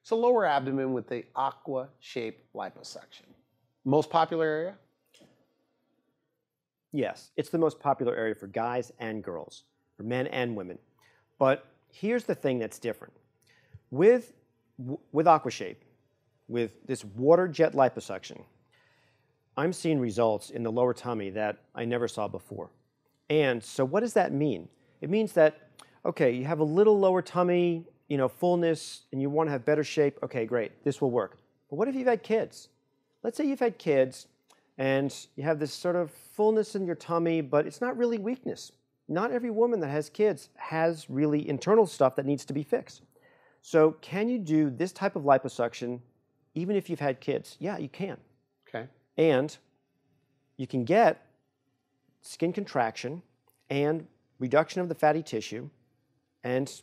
So lower abdomen with the AquaShape Liposuction. Most popular area? Yes, it's the most popular area for guys and girls, for men and women. But here's the thing that's different. With AquaShape, with this water jet liposuction, I'm seeing results in the lower tummy that I never saw before. And so what does that mean? It means that, okay, you have a little lower tummy, fullness, and you want to have better shape. Okay, great, this will work. But what if you've had kids? Let's say you've had kids and you have this sort of fullness in your tummy, but it's not really weakness. Not every woman that has kids has really internal stuff that needs to be fixed. So can you do this type of liposuction even if you've had kids? Yeah, you can. Okay. And you can get skin contraction and reduction of the fatty tissue, and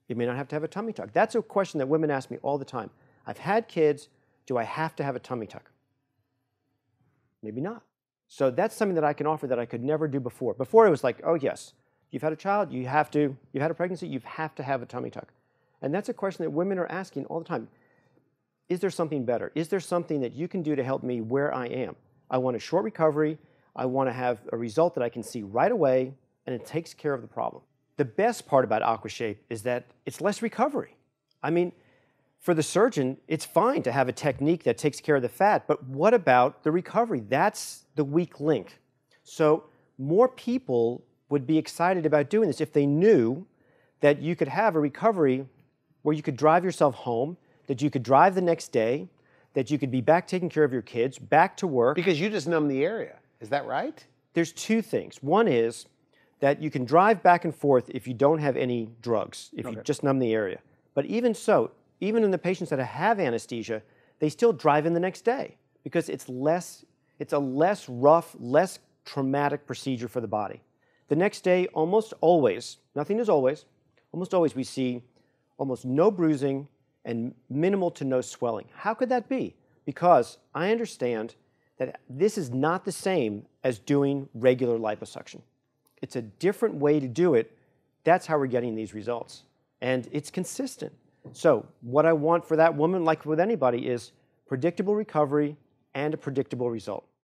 you may not have to have a tummy tuck. That's a question that women ask me all the time. I've had kids, do I have to have a tummy tuck? Maybe not. So that's something that I can offer that I could never do before. Before it was like, oh yes, you've had a child, you've had a pregnancy, you have to have a tummy tuck. And that's a question that women are asking all the time. Is there something better? Is there something that you can do to help me where I am? I want a short recovery. I want to have a result that I can see right away, and it takes care of the problem. The best part about AquaShape is that it's less recovery. I mean, for the surgeon, it's fine to have a technique that takes care of the fat, but what about the recovery? That's the weak link. So more people would be excited about doing this if they knew that you could have a recovery where you could drive yourself home, that you could drive the next day, that you could be back taking care of your kids, back to work. Because you just numb the area. Is that right? There's two things. One is that you can drive back and forth if you don't have any drugs, if you just numb the area. But even so, even in the patients that have anesthesia, they still drive in the next day because it's a less rough, less traumatic procedure for the body. The next day, almost always, nothing is always, almost always we see almost no bruising and minimal to no swelling. How could that be? Because I understand that this is not the same as doing regular liposuction. It's a different way to do it. That's how we're getting these results. And it's consistent. So what I want for that woman, like with anybody, is predictable recovery and a predictable result.